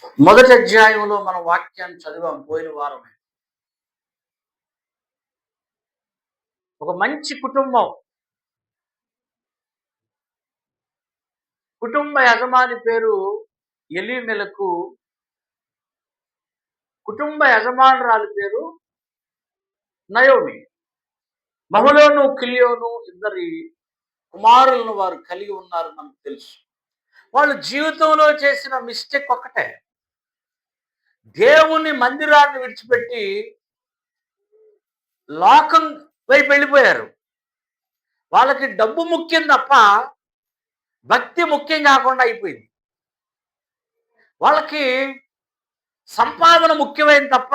మొదటి అధ్యాయంలో మన వాక్యాన్ని చదివాం పోయిన వారమే. ఒక మంచి కుటుంబ యజమాని పేరు ఎలీమెలకు, కుటుంబ యజమానురాలి పేరు నయోమి. మహులోను కిలియోను ఇద్దరి కుమారులను వారు కలిగి ఉన్నారు మనకు తెలుసు. వాళ్ళు జీవితంలో చేసిన మిస్టేక్ ఒక్కటే, దేవుని మందిరాన్ని విడిచిపెట్టి లోకం వైపు వెళ్ళిపోయారు. వాళ్ళకి డబ్బు ముఖ్యం తప్ప భక్తి ముఖ్యం కాకుండా అయిపోయింది. వాళ్ళకి సంపాదన ముఖ్యమైనది తప్ప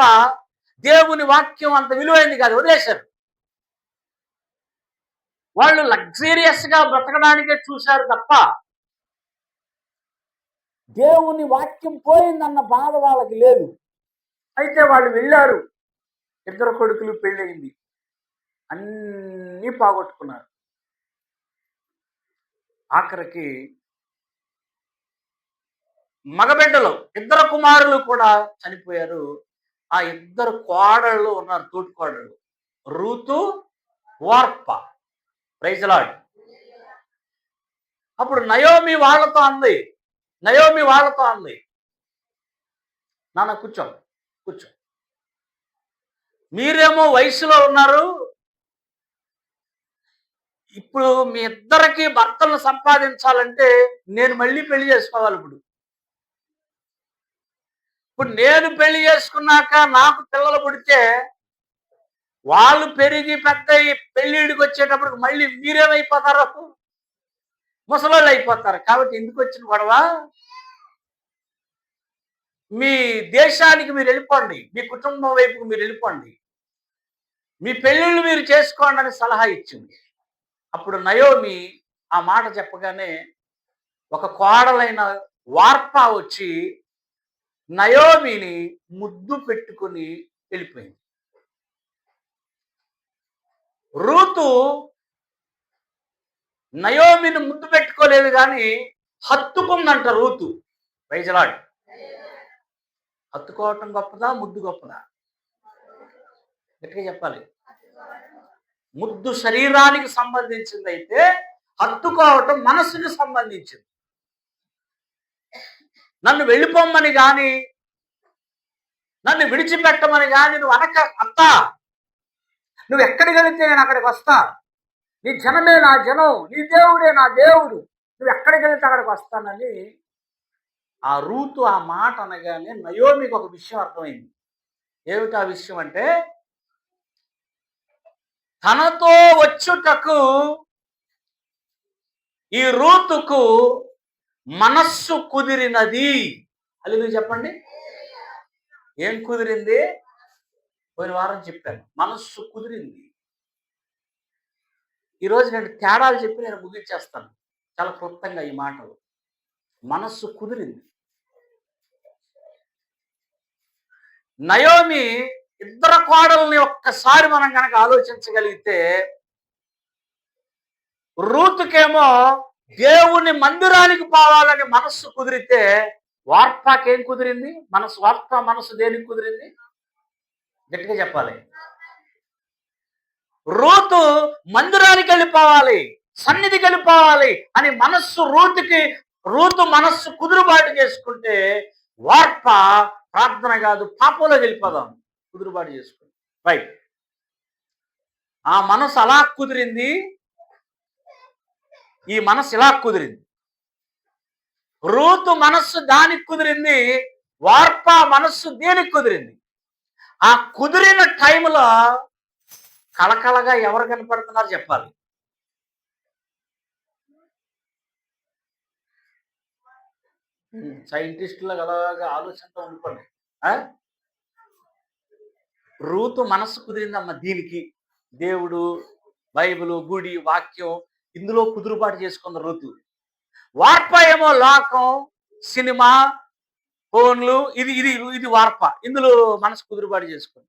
దేవుని వాక్యం అంత విలువైంది కాదు, వదిలేశారు. వాళ్ళు లగ్జీరియస్గా బ్రతకడానికే చూశారు తప్ప దేవుని వాక్యం పోయిందన్న బాధ వాళ్ళకి లేదు. అయితే వాళ్ళు వెళ్ళారు, ఇద్దరు కొడుకులు పెళ్ళయింది, అన్నీ పోగొట్టుకున్నారు. ఆఖరికి మగబిడ్డలు ఇద్దరు కుమారులు కూడా చనిపోయారు. ఆ ఇద్దరు కోడళ్ళు ఉన్నారు, తోటి కోడళ్ళు, రూతు, ఓర్ప. Praise Lord. అప్పుడు నయోమి వాళ్ళతో అంది, నాన్న కూర్చో, మీరేమో వయసులో ఉన్నారు, ఇప్పుడు మీ ఇద్దరికి భర్తలను సంపాదించాలంటే నేను మళ్ళీ పెళ్లి చేసుకోవాలి. ఇప్పుడు నేను పెళ్లి చేసుకున్నాక నాకు పిల్లలు పుడితే వాళ్ళు పెరిగి పెద్ద పెళ్ళిడికి వచ్చేటప్పుడు మళ్ళీ మీరేమైపోతారు, ముసలోళ్ళు అయిపోతారు. కాబట్టి ఎందుకు వచ్చిన గొడవ, మీ దేశానికి మీరు వెళ్ళిపోండి, మీ కుటుంబం వైపుకు మీరు వెళ్ళిపోండి, మీ పెళ్ళిళ్ళు మీరు చేసుకోండి అని సలహా ఇచ్చింది. అప్పుడు నయోమి ఆ మాట చెప్పగానే ఒక కోడలైన వార్ప వచ్చి నయోమిని ముద్దు పెట్టుకుని వెళ్ళిపోయింది. రూతు నయోమిని ముద్దు పెట్టుకోలేదు కానీ హత్తుకుందంట రూతు. Praise Lord. హత్తుకోవటం గొప్పదా, ముద్దు గొప్పదా? గట్టిగా చెప్పాలి. ముద్దు శరీరానికి సంబంధించింది అయితే హత్తుకోవటం మనసుకు సంబంధించింది. నన్ను వెళ్ళిపోమ్మని కానీ నన్ను విడిచిపెట్టమని కానీ నువ్వు అనక, అత్త నువ్వు ఎక్కడికి వెళితే నేను అక్కడికి వస్తా, నీ జనమే నా జనం, నీ దేవుడే నా దేవుడు, నువ్వు ఎక్కడికి వెళితే అక్కడికి వస్తానని ఆ రూతు ఆ మాట అనగానే నయోమికి ఒక విషయం అర్థమైంది. ఏమిటి ఆ విషయం అంటే, తనతో వచ్చుటకు ఈ రూతుకు మనస్సు కుదిరినది. అది చెప్పండి, ఏం కుదిరింది? పోయిన వారం చెప్పాను, మనస్సు కుదిరింది. ఈరోజు నేను తేడాలు చెప్పి నేను ముగించేస్తాను చాలా క్లుప్తంగా ఈ మాటలు. మనస్సు కుదిరింది. నయోమి ఇద్దరు కోడల్ని ఒక్కసారి మనం కనుక ఆలోచించగలిగితే, రూతుకేమో దేవుని మందిరానికి పోవాలని మనస్సు కుదిరితే, వార్పకేం కుదిరింది? వార్ప మనసు దేనికి కుదిరింది? గట్టిగా చెప్పాలి. రూతు మందిరానికి వెళ్ళిపోవాలి, సన్నిధికి వెళ్ళిపోవాలి అని రూతు మనస్సు కుదురుబాటు చేసుకుంటే, వార్ప ప్రార్థన కాదు పాపంలో వెళ్ళిపోదాం కుదురుబాటు చేసుకుంది. రైట్. ఆ మనసు అలా కుదిరింది, ఈ మనసు ఇలా కుదిరింది. రూతు మనస్సు దానికి కుదిరింది, వార్ప మనస్సు దేనికి కుదిరింది. ఆ కుదిరిన టైంలో కళకళగా ఎవరు కనపడుతున్నారు చెప్పాలి. సైంటిస్టులకు అలాగా ఆలోచనతో అనుకోండి. రూతు మనస్సు కుదిరిందమ్మ దీనికి, దేవుడు, బైబిల్, గుడి, వాక్యం ఇందులో కుదురుబాటు చేసుకున్న రూతు. వార్ప ఏమో లోకం, సినిమా, ఫోన్లు, ఇది వార్ప, ఇందులో మనసు కుదురుబాటు చేసుకుంది.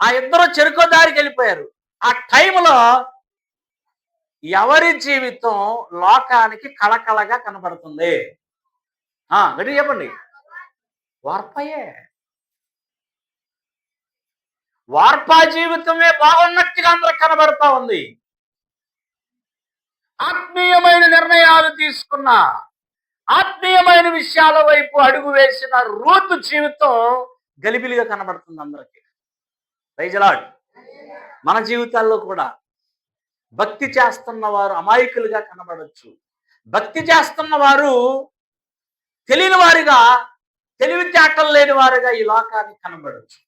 ఆ ఇద్దరు చెరుకో దారికి వెళ్ళిపోయారు. ఆ టైంలో ఎవరి జీవితం లోకానికి కళకళగా కనబడుతుంది? గట్టి చెప్పండి. వార్పయే. వార్పా జీవితమే బాగున్నట్టుగా అందరికి కనబడతా ఉంది. ఆత్మీయమైన నిర్ణయాలు తీసుకున్న, ఆత్మీయమైన విషయాల వైపు అడుగు వేసిన రూతు జీవితం గలిబిలిగా కనబడుతుంది అందరికి. Praise lord. మన జీవితాల్లో కూడా భక్తి చేస్తున్న వారు అమాయకులుగా కనబడచ్చు. భక్తి చేస్తున్న వారు తెలియని వారిగా, తెలివితేటలు లేని వారుగా ఈ లోకానికి కనబడచ్చు.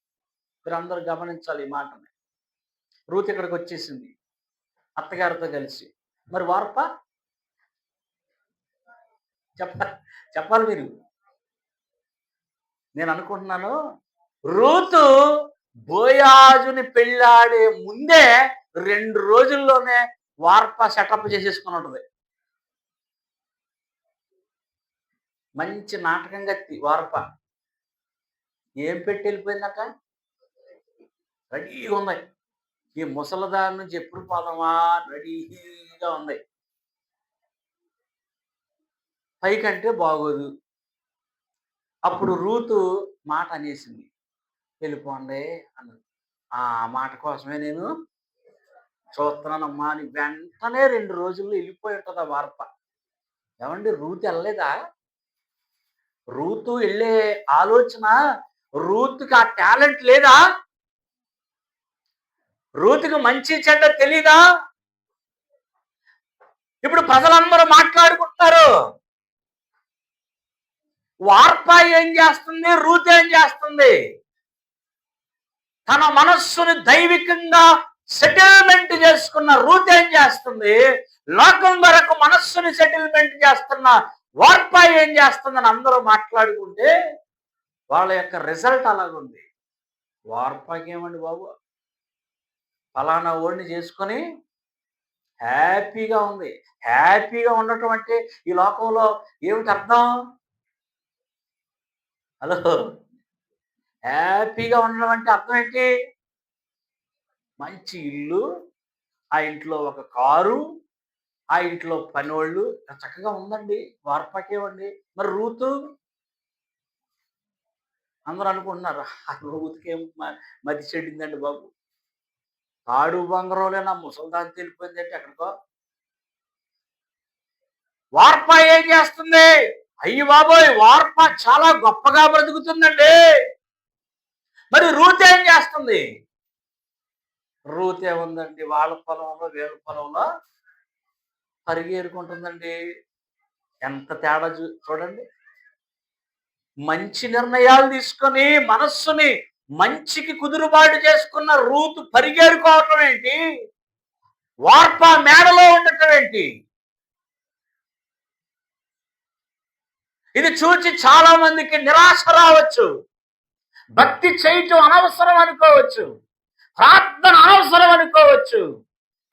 మీరు అందరూ గమనించాలి ఈ మాటని. రూత్ ఇక్కడికి వచ్చేసింది అత్తగారితో కలిసి. మరి వార్ప చెప్పాలి మీరు. నేను అనుకుంటున్నాను రూతు బోయాజుని పెళ్ళాడే ముందే 2 రోజుల్లోనే వార్ప సెటప్ చేసేసుకుని ఉంటుంది. మంచి నాటకం గత్తి వార్ప. ఏం పెట్టి వెళ్ళిపోయిందట? రెడీగా ఉన్నాయి. ఈ ముసలదాని నుంచి ఎప్పుడు పోదామా రెడీగా ఉంది. పైకంటే బాగోదు. అప్పుడు రూతు మాట అనేసింది, వెళ్ళిపోండి అన్నది. ఆ మాట కోసమే నేను చూస్తున్నానమ్మా అని వెంటనే 2 రోజుల్లో వెళ్ళిపోయి ఉంటుంది ఆ వార్ప. ఏమండి రూతు వెళ్ళలేదా? రూతు వెళ్ళే ఆలోచన, రూతుకి ఆ టాలెంట్ లేదా? రూతుకి మంచి చెడ్డ తెలీదా? ఇప్పుడు ప్రజలందరూ మాట్లాడుకుంటారు. వార్ప ఏం చేస్తుంది, రూతు ఏం చేస్తుంది? తన మనస్సుని దైవికంగా సెటిల్మెంట్ చేసుకున్న రూతు ఏం చేస్తుంది? లోకం వరకు మనస్సుని సెటిల్మెంట్ చేస్తున్న వార్ప ఏం చేస్తుందని అందరూ మాట్లాడుకుంటే వాళ్ళ యొక్క రిజల్ట్ అలాగుంది. వార్పకి ఏమండి బాబు, ఫలానా ఓడిని చేసుకొని హ్యాపీగా ఉంది. హ్యాపీగా ఉండటం అంటే ఈ లోకంలో ఏమిటి అర్థం? హలో, హ్యాపీగా ఉండడం అంటే అర్థం ఏంటి? మంచి ఇల్లు, ఆ ఇంట్లో ఒక కారు, ఆ ఇంట్లో పనోళ్ళు, చక్కగా ఉందండి. వార్పకేమండి. మరి రూతు అందరూ అనుకుంటున్నారు ఆ రూతుకి ఏం మతి చెడిందండి బాబు. తాడు బంగారంలో నా ముసల్దాన్ని తెలిపోయింది అంటే ఎక్కడికో. వార్ప ఏం చేస్తుంది? అయ్యి బాబోయ్, వార్ప చాలా గొప్పగా బ్రతుకుతుందండి. మరి రూత్ ఏం చేస్తుంది? రూత్ ఏముందండి, వాళ్ళ పొలంలో వీళ్ళ పొలంలో పరిగేరుకుంటుందండి. ఎంత తేడా చూడండి. మంచి నిర్ణయాలు తీసుకొని మనస్సుని మంచికి కుదురుబాటు చేసుకున్న రూతు పరిగేరుకోవటం ఏంటి? వార్ప మేడలో ఉండటం ఏంటి? ఇది చూచి చాలా మందికి నిరాశ రావచ్చు. భక్తి చేయటం అనవసరం అనుకోవచ్చు, ప్రార్థన అనవసరం అనుకోవచ్చు.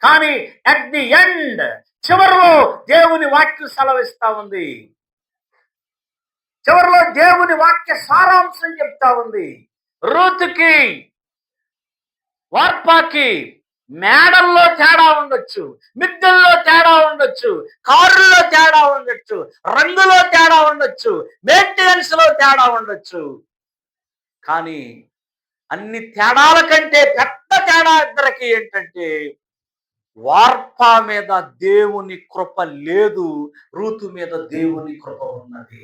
కానీ అట్ ది ఎండ్, చివరిలో దేవుని వాక్యం సెలవిస్తా ఉంది. చివరిలో దేవుని వాక్య సారాంశం చెప్తా ఉంది. రూతుకి వార్పాకి మేడల్లో తేడా ఉండొచ్చు, మిద్దెల్లో తేడా ఉండొచ్చు, కారుల్లో తేడా ఉండొచ్చు, రంగులో తేడా ఉండొచ్చు, మెయింటెనెన్స్ లో తేడా ఉండొచ్చు. కానీ అన్ని తేడాల కంటే పెద్ద తేడా ఇద్దరికి ఏంటంటే వార్ప మీద దేవుని కృప లేదు, రూతు మీద దేవుని కృప ఉన్నది.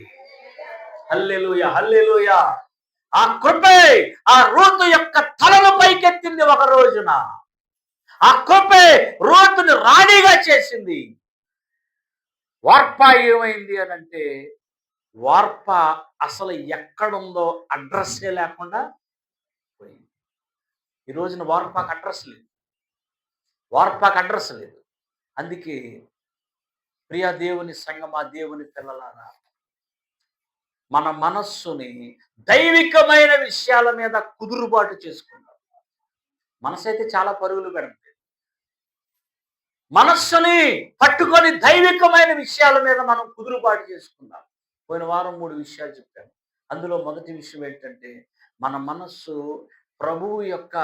హల్లెలూయా, హల్లెలూయా. ఆ కృపే ఆ రూతు యొక్క తలను పైకెత్తింది ఒక రోజున. ఆ కృపే రూతుని రాణిగా చేసింది. వార్ప ఏమైంది అని అంటే, వార్ప అసలు ఎక్కడుందో అడ్రస్సే లేకుండా పోయింది. ఈ రోజున వార్పాకు అడ్రస్ లేదు. వార్పాకు అడ్రస్ లేదు. అందుకే ప్రియ దేవుని సంగమా, దేవుని పిల్లలారా, మన మనస్సుని దైవికమైన విషయాల మీద కుదురుబాటు చేసుకుందాం. మనసు అయితే చాలా పరుగులు పెడుతుంది. మనస్సుని పట్టుకొని దైవికమైన విషయాల మీద మనం కుదురుబాటు చేసుకుందాం. పోయిన వారం 3 విషయాలు చెప్పాను. అందులో మొదటి విషయం ఏంటంటే, మన మనస్సు ప్రభువు యొక్క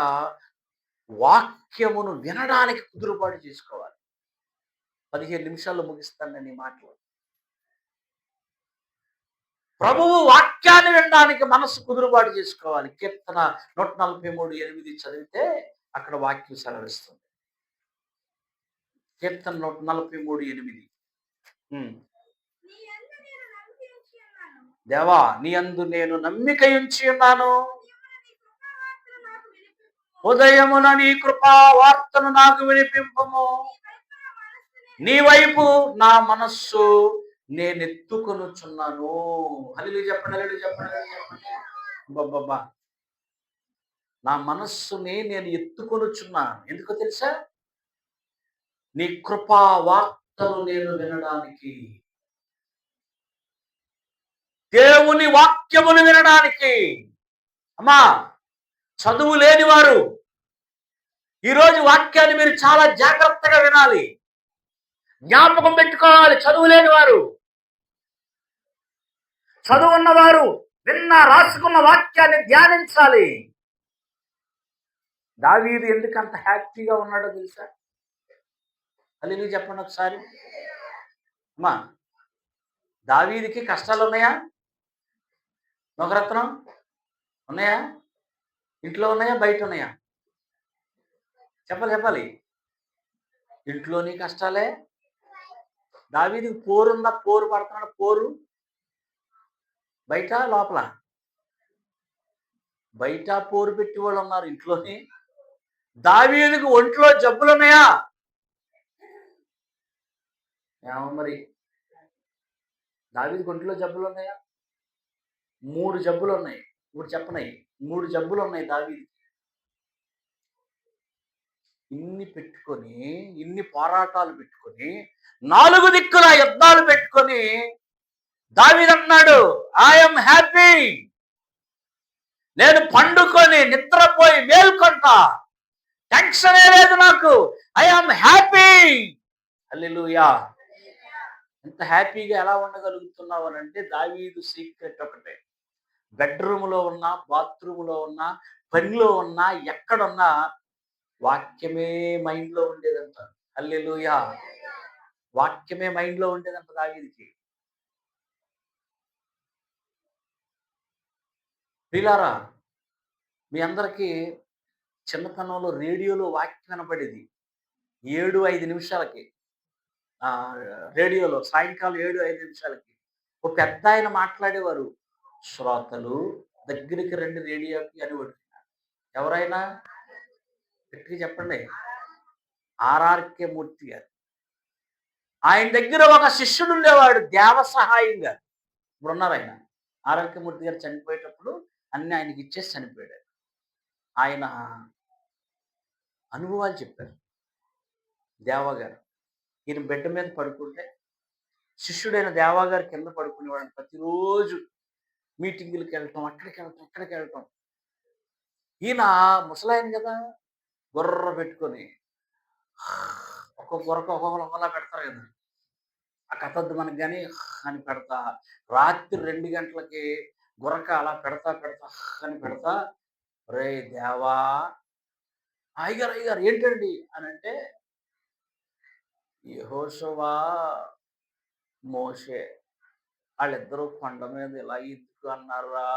వాక్యమును వినడానికి కుదురుబాటు చేసుకోవాలి. 15 నిమిషాల్లో ముగిస్తాను నేను ఈ మాటలు. ప్రభువు వాక్యాన్ని వినడానికి మనసు కుదురుబాటు చేసుకోవాలి. కీర్తన 143:8 చదివితే అక్కడ వాక్యం సెలవిస్తుంది. కీర్తన 143:8. దేవా, నీ యందు నేను నమ్మిక ఉంచి ఉన్నాను. ఉదయమున నీ కృపా వార్తను నాకు వినిపింపము. నీ వైపు నా మనస్సు నేనెత్తుకొనుచున్నాను. హల్లెలూయా చెప్పండి, హల్లెలూయా చెప్పండి, హల్లెలూయా చెప్పండి. బాబా, నా మనస్సుని నేను ఎత్తుకొనుచున్నాను. ఎందుకో తెలుసా? నీ కృపా వార్తను నేను వినడానికి, దేవుని వాక్యమును వినడానికి. అమ్మా, చదువు లేని వారు ఈరోజు వాక్యాన్ని మీరు చాలా జాగ్రత్తగా వినాలి, జ్ఞాపకం పెట్టుకోవాలి. చదువు లేని వారు, చదువు ఉన్నవారు రాసుకున్న వాక్యాన్ని ధ్యానించాలి. దావీదు ఎందుకు అంత హ్యాపీగా ఉన్నాడో తెలుసా? హల్లెలూయా చెప్పండి ఒకసారి. అమ్మా, దావీదుకి కష్టాలు ఉన్నాయా? నొకరత్నం ఉన్నాయా? ఇంట్లో ఉన్నాయా? బయట ఉన్నాయా? చెప్పాలి. ఇంట్లోని కష్టాలే. దావీదుకి పోరుందా? పోరు పడుతున్నాడు. పోరు బయట లోపల. బయట పోరు పెట్టి వాళ్ళు ఉన్నారు, ఇంట్లోని. దావీదుకి ఒంట్లో జబ్బులు ఉన్నాయా? ఏమో మరి, దావీదుకి ఒంట్లో జబ్బులు ఉన్నాయా? 3 జబ్బులు ఉన్నాయి. ఇప్పుడు చెప్పనాయి, 3 జబ్బులు ఉన్నాయి దావీదుకి. ఇన్ని పెట్టుకొని, ఇన్ని పోరాటాలు పెట్టుకొని, 4 దిక్కుల యుద్ధాలు పెట్టుకొని దావీదు అన్నాడు, ఐఎమ్ హ్యాపీ. నేను పండుకొని నిద్రపోయి మేల్కొంటా, టెన్షన్ లేదు నాకు. I'm happy. హల్లెలూయా. ఎంత హ్యాపీగా ఎలా ఉండగలుగుతున్నావు అని అంటే, దావీదు సీక్రెట్ ఒకటే. బెడ్రూమ్లో ఉన్నా, బాత్రూంలో ఉన్నా, పనిలో ఉన్నా, ఎక్కడున్నా వాక్యమే మైండ్లో ఉండేదంట. హల్లెలూయా. వాక్యమే మైండ్లో ఉండేదంట దావీదుకి. ప్రియులారా, మీ అందరికీ చిన్నతనంలో రేడియోలో వాక్యం వినపడేది 7-5 నిమిషాలకి. రేడియోలో సాయంకాలం 7-5 నిమిషాలకి ఒక పెద్ద ఆయన మాట్లాడేవారు. శ్రోతలు దగ్గరికి రండి రేడియోకి అని. ఎవరైనా గట్టిగా చెప్పండి. ఆర్ఆర్కే మూర్తి గారు. ఆయన దగ్గర ఒక శిష్యుడు ఉండేవాడు, దేవ సహాయం గారు. ఇప్పుడు ఉన్నారు ఆయన. ఆర్ఆర్కే మూర్తి గారు చనిపోయేటప్పుడు అన్ని ఆయనకి ఇచ్చేసి చనిపోయాడు. ఆయన అనుభవాలు చెప్పారు. దేవగారు ఈయన బిడ్డ మీద పడుకుంటే శిష్యుడైన దేవగారు కింద పడుకునేవాడు. ప్రతిరోజు మీటింగులకు వెళ్ళటం, అక్కడికి వెళ్ళటం. ఈయన ముసలాయన కదా, గుర్ర పెట్టుకొని ఒక్కొక్క గురక ఒక్కొక్కలా పెడతారు కదా, ఆ కథ వద్దు మనకు కానీ అని పెడతా, రాత్రి 2 గంటలకి గురక అలా పెడతా అని పెడతా, రే దేవా, అయ్యగారు ఏంటండి అని అంటే, యెహోషువ మోషే వాళ్ళిద్దరూ కొండ మీద ఇలా ఎందుకు అన్నారా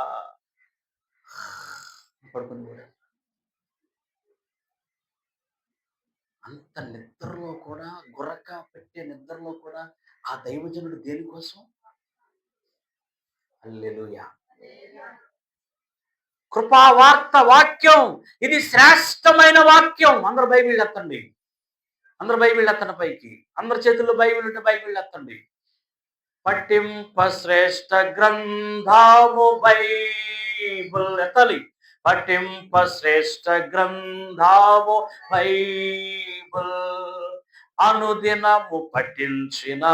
పడుకుని కూడా. అంత నిద్రలో కూడా, గురక పెట్టే నిద్రలో కూడా ఆ దైవజనుడు దేనికోసం? హల్లెలూయా. కృపావార్త వాక్యం, ఇది శ్రేష్టమైన వాక్యం. అందరు బైబిల్ ఎత్తండి, అందరు బైబిల్ ఎత్తండి పైకి. అందరి చేతుల్లో బైబిల్ ఉంటే బైబిల్ ఎత్తండి. పట్టింప శ్రేష్ఠ గ్రంథము బైబిల్ ఎత్తాలి. పట్టింప శ్రేష్ఠ గ్రంథము బైబిల్, అనుదినము పఠించిన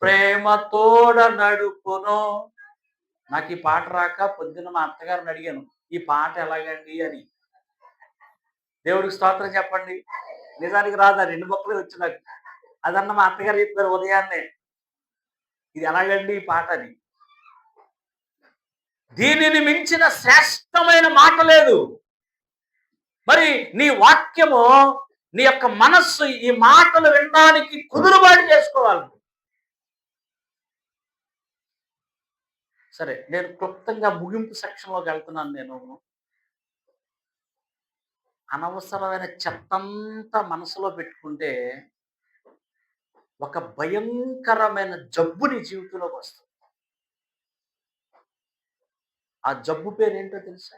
ప్రేమ తోడ నడుపును. నాకు ఈ పాట రాక పొద్దున్న మా అత్తగారిని అడిగాను, ఈ పాట ఎలాగండి అని. దేవుడికి స్తోత్రం చెప్పండి. నిజానికి రాదా, 2 మొక్కలు వచ్చి నాకు. అదన్న మా అత్తగారు చెప్పారు ఉదయాన్నే, ఇది ఎలాగండి ఈ పాట అని. దీనిని మించిన శ్రేష్టమైన మాట లేదు. మరి నీ వాక్యము, నీ యొక్క మనస్సు ఈ మాటలు వినడానికి కుదురుబాటు చేసుకోవాలి. సరే, నేను క్లుప్తంగా ముగింపు సెక్షన్‌లోకి వెళ్తున్నాను నేను. అనవసరమైన చెత్తంతా మనసులో పెట్టుకుంటే, ఒక భయంకరమైన జబ్బు నీ జీవితంలోకొస్తుంది. ఆ జబ్బు పేరేంటో తెలుసా?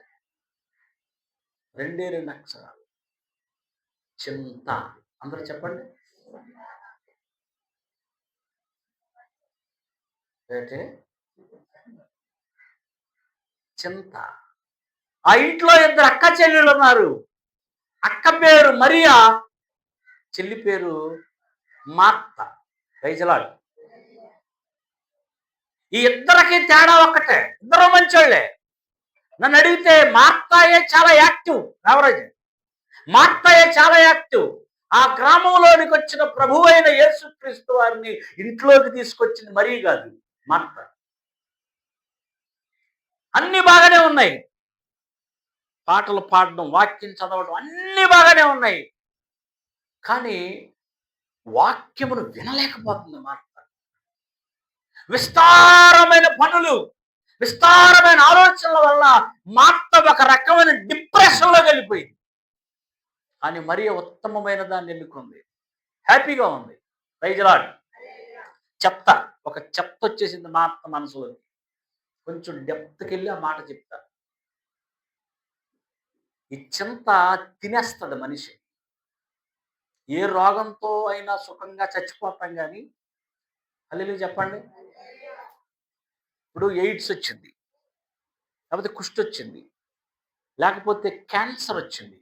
2 అక్షరాలు. చింత. అందరూ చెప్పండి. ఏంటి? చింత. ఆ ఇంట్లో 2 అక్క చెల్లెలున్నారు. అక్క పేరు మరియా, చెల్లి పేరు మార్త. Praise the lord. ఈ ఇద్దరికి తేడా ఒక్కటే. ఇద్దరు మంచోళ్ళే. నన్ను అడిగితే మార్తాయే చాలా యాక్టివ్. యావరేజ్. మార్తాయే చాలా యాక్టివ్. ఆ గ్రామంలోనికి వచ్చిన ప్రభువైన యేసుక్రీస్తు వారిని ఇంట్లోకి తీసుకొచ్చింది మరీ కాదు, మార్త. అన్ని బాగానే ఉన్నాయి. పాటలు పాడడం, వాక్యం చదవడం అన్నీ బాగానే ఉన్నాయి. కానీ వాక్యమును వినలేకపోతుంది మార్త. విస్తారమైన పనులు, విస్తారమైన ఆలోచనల వల్ల మార్త ఒక రకమైన డిప్రెషన్లోకి వెళ్ళిపోయింది. కానీ మరీ ఉత్తమమైన దాన్ని ఎన్నుకుంది. హ్యాపీగా ఉంది. Praise the lord. చెత్త, ఒక చెత్త వచ్చేసింది మార్త మనసులోకి. కొంచెం డెప్త్‌కి వెళ్ళి ఆ మాట చెప్తా. ఈ చింత తినేస్తది మనిషి. ఏ రోగంతో అయినా సుఖంగా చచ్చిపోతాం గానీ, హల్లెలూయా చెప్పండి. ఇప్పుడు ఎయిడ్స్ వచ్చింది, లేకపోతే కుష్టు వచ్చింది, లేకపోతే క్యాన్సర్ వచ్చింది.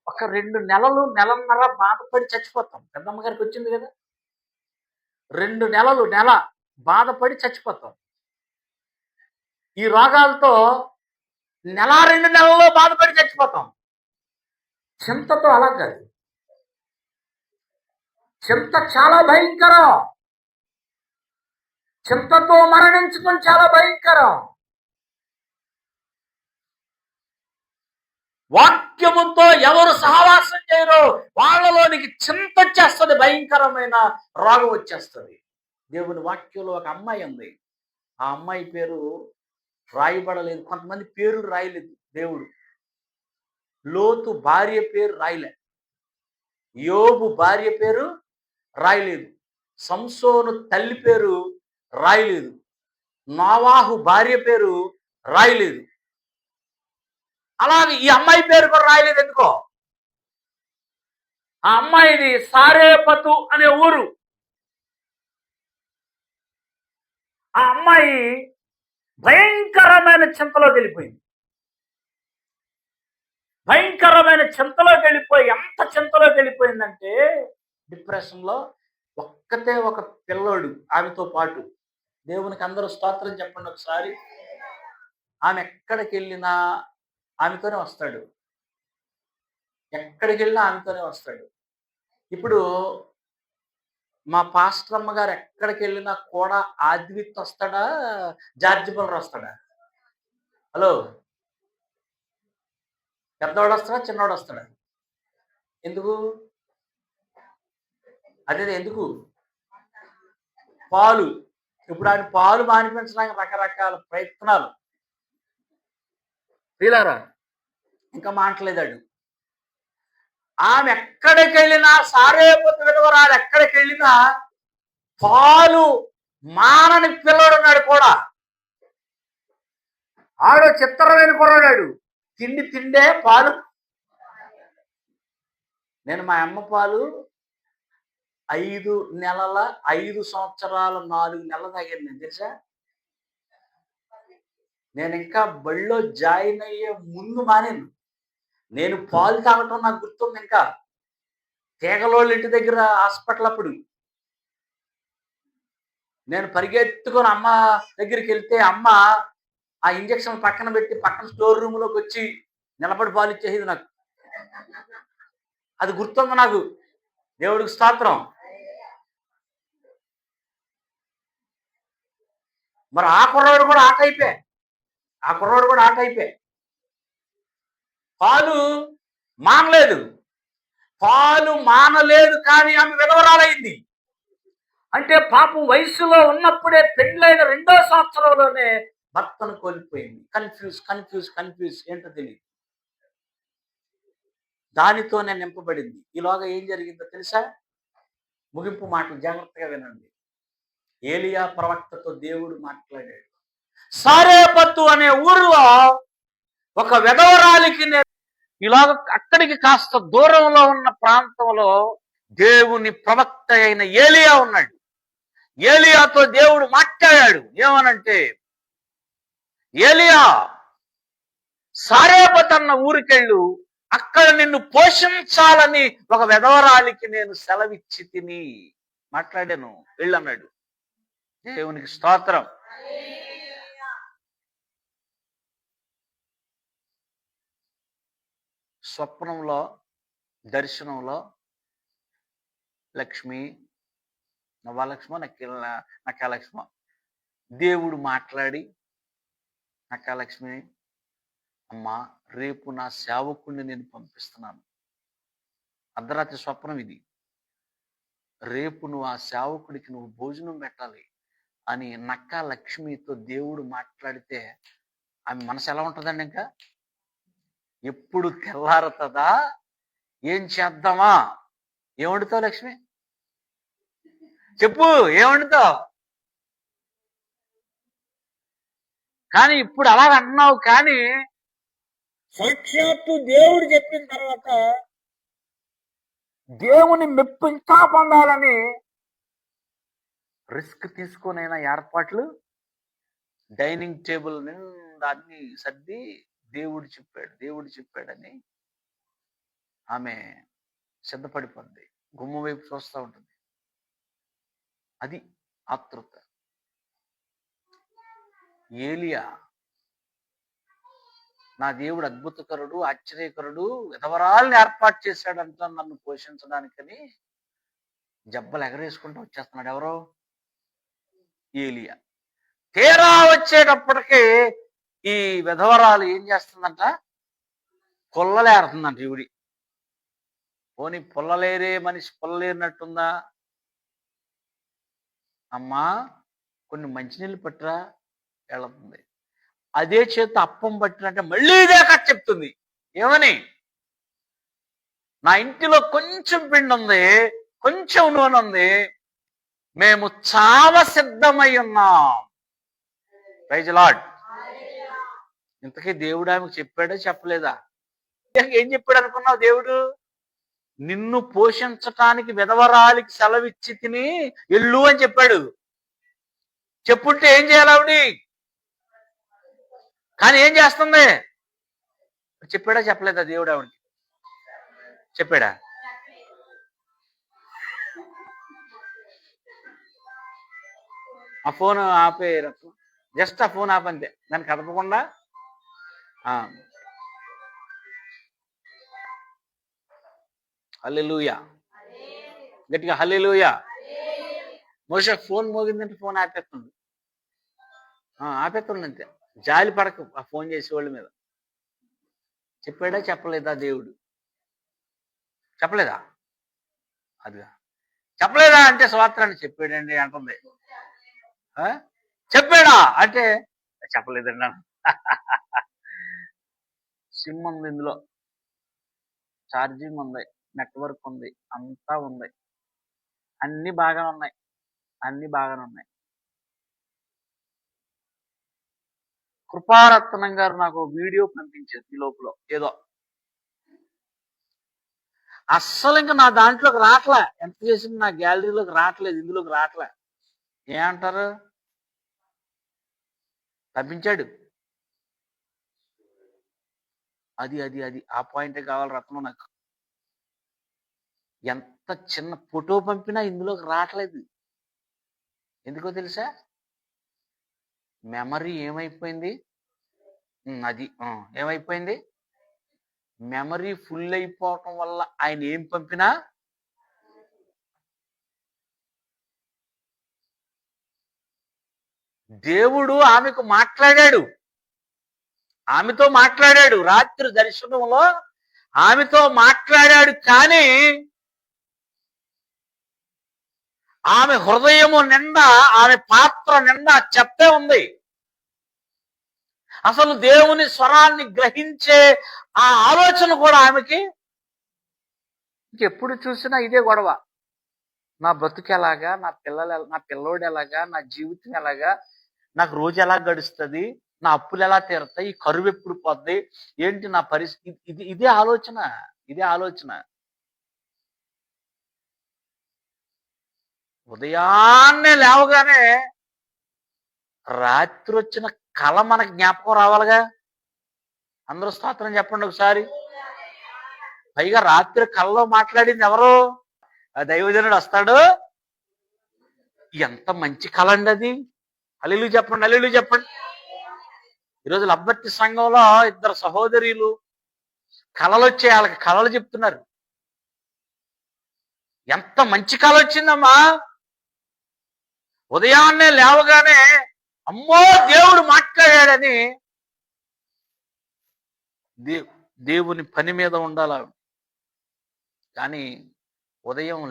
ఒక 2 నెలలు, నెలన్నర బాధపడి చచ్చిపోతాం. పెద్దమ్మ గారికి వచ్చింది కదా! 2 నెలలు, నెల బాధపడి చచ్చిపోతాం. ఈ రోగాలతో నెల, 2 నెలల్లో బాధపడి చచ్చిపోతాం. చింతతో అలా కాదు. చింత చాలా భయంకరం. చింతతో మరణించడం చాలా భయంకరం. వాక్యముతో ఎవరు సహవాసం చేయరో వాళ్ళలోనికి చింత వచ్చేస్తుంది, భయంకరమైన రోగం వచ్చేస్తుంది. దేవుని వాక్యంలో ఒక అమ్మాయి ఉంది. ఆ అమ్మాయి పేరు రాయబడలేదు. కొంతమంది పేర్లు రాయలేదు దేవుడు. లోతు భార్య పేరు రాయలే. యోబు భార్య పేరు రాయలేదు. సంసోను తల్లి పేరు రాయలేదు. నోవాహు భార్య పేరు రాయలేదు. అలాగే ఈ అమ్మాయి పేరు కూడా రాయలేదు. ఎందుకో? ఆ అమ్మాయిది సారేపతు అనే ఊరు. ఆ అమ్మాయి భయంకరమైన చింతలోకి వెళ్ళిపోయింది. భయంకరమైన చింతలోకి వెళ్ళిపోయి, ఎంత చింతలోకి వెళ్ళిపోయిందంటే డిప్రెషన్లో ఒక్కతే ఒక పిల్లోడు ఆమెతో పాటు. దేవునికి అందరూ స్తోత్రం చెప్పండి ఒకసారి. ఆమె ఎక్కడికి వెళ్ళినా ఆమెతోనే వస్తాడు. ఎక్కడికి వెళ్ళినా ఆమెతోనే వస్తాడు. ఇప్పుడు మా పాస్టర్ అమ్మ గారు ఎక్కడికి వెళ్ళినా కూడా ఆద్విత్ వస్తాడా, జార్జి బుల్లర్ వస్తాడా? హలో, పెద్దవాడు వస్తాడా, చిన్నవాడు వస్తాడా? ఎందుకు? అదే ఎందుకు? పాలు. ఇప్పుడు ఆయన పాలు మానిపించడానికి రకరకాల ప్రయత్నాలు. వీలారా ఇంకా మాట్లాడలేదాడు. ఆమె ఎక్కడికి వెళ్ళినా, సారేపోతు విధవరాలు ఎక్కడికి వెళ్ళినా పాలు మానని పిల్లడున్నాడు కూడా. ఆడో చిత్రమైన కుర్రాడాడు. తిండి తిండే పాలు. నేను మా అమ్మ పాలు 5 నెలల 5 సంవత్సరాల 4 నెలలు తాగాను నేను, తెలుసా? నేను ఇంకా బడిలో జాయిన్ అయ్యే ముందు మానేను. నేను పాలు తాగటం నాకు గుర్తుంది ఇంకా. తీగలోళ్ళ ఇంటి దగ్గర హాస్పిటల్ అప్పుడు. నేను పరిగెత్తుకొని అమ్మ దగ్గరికి వెళ్తే అమ్మ ఆ ఇంజక్షన్ పక్కన పెట్టి పక్కన స్టోర్ రూమ్‌లోకి వచ్చి నిలబడి పాలు ఇచ్చేసేది నాకు. అది గుర్తుంది నాకు. దేవుడికి స్తోత్రం. మరి ఆ కుర్రోడు కూడా ఆ టైపే. పాలు మానలేదు. పాలు మానలేదు కానీ ఆమె విధవరాలైంది. అంటే పాపం వయసులో ఉన్నప్పుడే పెళ్ళైన 2వ సంవత్సరంలోనే భర్తను కోల్పోయింది. కన్ఫ్యూజ్ ఏంటో తెలియదు. దానితోనే నింపబడింది. ఈలోగా ఏం జరిగిందో తెలుసా? ముగింపు మాటలు జాగ్రత్తగా వినండి. ఏలియా ప్రవక్తతో దేవుడు మాట్లాడాడు. సారేపత్తు అనే ఊరిలో ఒక విధవరాలికి ఇలాగ అక్కడికి కాస్త దూరంలో ఉన్న ప్రాంతంలో దేవుని ప్రవక్త అయిన ఏలియా ఉన్నాడు. ఏలియాతో దేవుడు మాట్లాడాడు. ఏమనంటే, ఏలియా, సారేపత్ అన్న ఊరికెళ్ళు, అక్కడ నిన్ను పోషించాలని ఒక విధవరాలికి నేను సెలవిచ్చి తిని మాట్లాడాను, వెళ్ళన్నాడు. దేవునికి స్తోత్రం. స్వప్నంలో, దర్శనంలో లక్ష్మి, నవ్వాలక్ష్మ, నక్కాలక్ష్మ, దేవుడు మాట్లాడి, నక్కాలక్ష్మి, అమ్మా రేపు నా సేవకుడిని నేను పంపిస్తున్నాను. అర్ధరాత్రి స్వప్నం ఇది. రేపు నువ్వు ఆ సేవకుడికి నువ్వు భోజనం పెట్టాలి అని నక్కా లక్ష్మితో దేవుడు మాట్లాడితే ఆమె మనసు ఎలా ఉంటుందండి? ఇంకా ఎప్పుడు తెల్లారుతుందా, ఏం చేద్దామా, ఏం వండుతావు లక్ష్మి? చెప్పు, ఏం వండుతావు? కానీ ఇప్పుడు అలా అన్నావు, కానీ సాక్షాత్తు దేవుడు చెప్పిన తర్వాత దేవుని మెప్పు ఇంకా పొందాలని రిస్క్ తీసుకొనైనా ఏర్పాట్లు, డైనింగ్ టేబుల్ నిండా అన్ని సర్ది దేవుడు చెప్పాడని ఆమె సిద్ధపడిపోద్ది. గుమ్మ వైపు చూస్తూ ఉంటుంది. అది ఆతృత. ఏలియా, నా దేవుడు అద్భుతకరుడు, ఆశ్చర్యకరుడు, విధవరాల్ని ఏర్పాటు చేశాడంట నన్ను పోషించడానికని జబ్బలు ఎగరేసుకుంటూ వచ్చేస్తున్నాడు. ఎవరో? ఏలియా. తీరా వచ్చేటప్పటికి ఈ విధవరాలు ఏం చేస్తుందంట? పొల్లలేరుతుందంట. ఈవిడి పోనీ పొల్లలేరే మనిషి పొల్లలేరినట్టుందా? అమ్మా కొన్ని మంచినీళ్ళు పట్టురా వెళుతుంది. అదే చేత అప్పం పట్టినట్టే మళ్ళీ ఇదే కథ చెప్తుంది. ఏమని? నా ఇంటిలో కొంచెం పిండి ఉంది, కొంచెం నూనె ఉంది, మేము చావ సిద్ధమై ఉన్నాం. Praise lord. ఇంతకీ దేవుడు ఆమెకు చెప్పాడా చెప్పలేదా? ఏం చెప్పాడు అనుకున్నావు? దేవుడు నిన్ను పోషించటానికి విధవరాలికి సెలవిచ్చి తిని ఎల్లు అని చెప్పాడు. చెప్పుంటే ఏం చేయాలి ఆవిడి? కానీ ఏం చేస్తుంది? చెప్పాడా చెప్పలేదా దేవుడు ఆవిడికి? చెప్పాడా? ఆ ఫోన్ ఆపే, జస్ట్ ఆ ఫోన్ ఆపంతే, దాన్ని కదపకుండా. హల్లెలూయా, గట్టిగా హల్లెలూయా. మోషే ఫోన్ మోగిందంటే ఫోన్ ఆపేస్తుంది, ఆపేస్తుంది అంతే. జాలి పడకు ఆ ఫోన్ చేసేవాళ్ళ మీద. చెప్పాడా చెప్పలేదా దేవుడు? చెప్పలేదా? అదిగా చెప్పలేదా అంటే స్వాత్రాన్ని చెప్పాడండి అంటుంది. చెప్పాడా అంటే చెప్పలేదండి. సిమ్ ఉంది, ఇందులో ఛార్జింగ్ ఉంది, నెట్వర్క్ ఉంది, అంతా ఉంది, అన్ని బాగానే ఉన్నాయి. కృపారత్నం గారు నాకు వీడియో పంపించారు ఈ లోపల. ఏదో అస్సలు ఇంకా నా దాంట్లోకి రావట్లే, ఎంత చేసింది నా గ్యాలరీలోకి రావట్లేదు, ఇందులోకి రావట్లే. ఏమంటారు? పంపించాడు. అది అది అది ఆ పాయింటే కావాలి రత్నం నాకు. ఎంత చిన్న ఫోటో పంపినా ఇందులోకి రావట్లేదు. ఎందుకో తెలుసా? మెమరీ ఏమైపోయింది? అది ఏమైపోయింది? మెమరీ ఫుల్ అయిపోవటం వల్ల ఆయన ఏం పంపినా దేవుడు ఆమెకు మాట్లాడాడు, ఆమెతో మాట్లాడాడు. రాత్రి దర్శనంలో ఆమెతో మాట్లాడాడు. కానీ ఆమె హృదయము నిండా, ఆమె పాత్ర నిండా చెత్తే ఉంది. అసలు దేవుని స్వరాన్ని గ్రహించే ఆ ఆలోచన కూడా ఆమెకి, ఇంకెప్పుడు చూసినా ఇదే గొడవ. నా బ్రతుకు ఎలాగా, నా పిల్లోడు ఎలాగా, నా జీవితం ఎలాగా, నాకు రోజు ఎలా గడుస్తుంది, నా అప్పులు ఎలా తీరుతాయి, ఈ కరువు ఎప్పుడు పోద్ది, ఏంటి నా పరిస్థితి, ఇదే ఆలోచన, ఇదే ఆలోచన. ఉదయాన్నే లేవగానే రాత్రి వచ్చిన కళ మనకు జ్ఞాపకం రావాలిగా. అందరూ స్తోత్రం చెప్పండి ఒకసారి. పైగా రాత్రి కళలో మాట్లాడింది ఎవరు? ఆ దైవజనుడు వస్తాడు. ఎంత మంచి కళ అండి అది. హల్లెలూయా చెప్పండి, హల్లెలూయా చెప్పండి. ఈరోజు లబ్బర్తి సంఘంలో ఇద్దరు సహోదరులు కళలు వచ్చాయి, వాళ్ళకి కళలు చెప్తున్నారు. ఎంత మంచి కళ వచ్చిందమ్మా. ఉదయాన్నే లేవగానే అమ్మో దేవుడు మాట్లాడాడని దేవుని పని మీద ఉండాలి. కానీ ఉదయం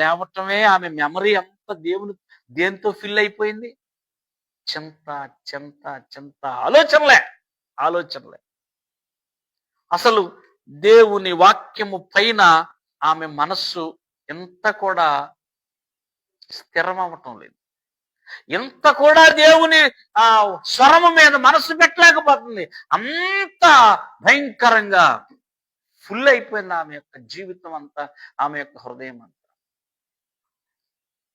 లేవటమే ఆమె మెమరీ అంతా దేంతో ఫిల్ అయిపోయింది. చింత చింత చింత, ఆలోచనలే. అసలు దేవుని వాక్యము పైన ఆమె మనస్సు ఎంత కూడా స్థిరం అవ్వటం లేదు. ఎంత కూడా దేవుని స్వరము మీద మనస్సు పెట్టలేకపోతుంది. అంత భయంకరంగా ఫుల్ అయిపోయింది ఆమె యొక్క జీవితం అంతా, ఆమె యొక్క హృదయం అంతా.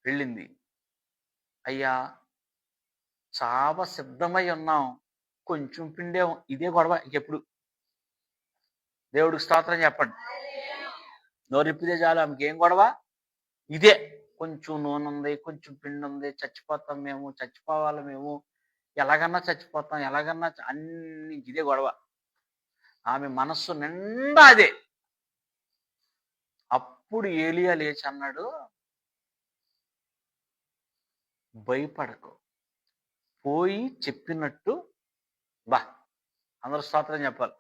వెళ్ళింది, అయ్యా చావ సిద్ధమై ఉన్నాం, కొంచెం పిండే, ఇదే గొడవ ఇంకెప్పుడు. దేవుడికి స్తోత్రం చెప్పండి. నోరిప్పితే చాలు, ఆమెకి ఏం గొడవ? ఇదే. కొంచెం నూనె ఉంది, కొంచెం పిండి ఉంది, చచ్చిపోతాం మేము, చచ్చిపోవాలి మేము, ఎలాగన్నా చచ్చిపోతాం, ఎలాగన్నా అన్ని, ఇదే గొడవ. ఆమె మనస్సు నిండా అదే. అప్పుడు ఏలియా లేచి అన్నాడు, భయపడకు, పోయి చెప్పినట్టు అందరూ స్తోత్రం చెప్పాలి.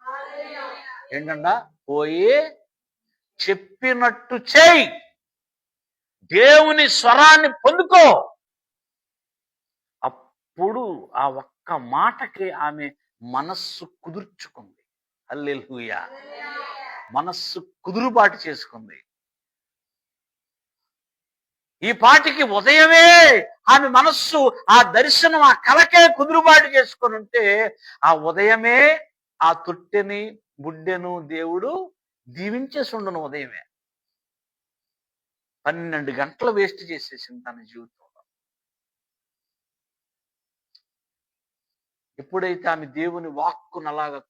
ఏంటంట? పోయి చెప్పినట్టు చేయి, దేవుని స్వరాన్ని పొందుకో. అప్పుడు ఆ ఒక్క మాటకి ఆమె మనస్సు కుదుర్చుకుంది. హల్లెలూయా. మనస్సు కుదురుబాటు చేసుకుంది. ఈ పాటికి ఉదయమే ఆమె మనస్సు ఆ దర్శనం, ఆ కలకే కుదురుబాటు చేసుకొని ఉంటే, ఆ ఉదయమే ఆ తొట్టెని బుడ్డెను దేవుడు దీవించేసి ఉండును. ఉదయమే 12 గంటలు వేస్ట్ చేసేసింది తన జీవితంలో. ఎప్పుడైతే ఆమె దేవుని వాక్కును అలాగా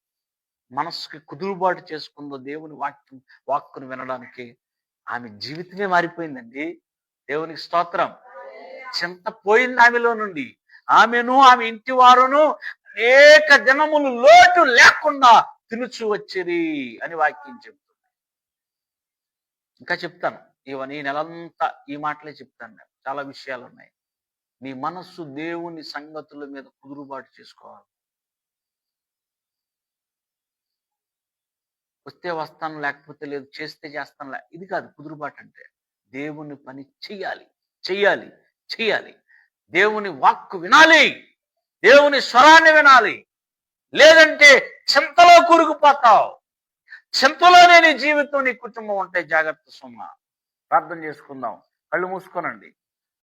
మనస్సుకి కుదురుబాటు చేసుకుందో, దేవుని వాక్కును వినడానికి, ఆమె జీవితమే మారిపోయిందండి. దేవునికి స్తోత్రం. చింత పోయింది ఆమెలో నుండి. ఆమెను ఆమె ఇంటి వారును అనేక దినములు లోటు లేకుండా తినుచు వచ్చిరి అని వాక్యం చెప్తుంది. ఇంకా చెప్తాను, ఈ నెలంతా ఈ మాటలే చెప్తాను. నేను చాలా విషయాలు ఉన్నాయి. నీ మనస్సు దేవుని సంగతుల మీద కుదురుబాటు చేసుకోవాలి. వస్తే వస్తాను, లేకపోతే లేదు, చేస్తే చేస్తాను, ఇది కాదు కుదురుబాటు అంటే. దేవుని పని చెయ్యాలి. దేవుని వాక్కు వినాలి, దేవుని స్వరాన్ని వినాలి. లేదంటే చింతలో కూరుకుపోతావు. చింతలోనే నీ జీవితం, నీ కుటుంబం ఉంటాయి. జాగ్రత్త సుమ. ప్రార్థన చేసుకుందాం. కళ్ళు మూసుకోనండి.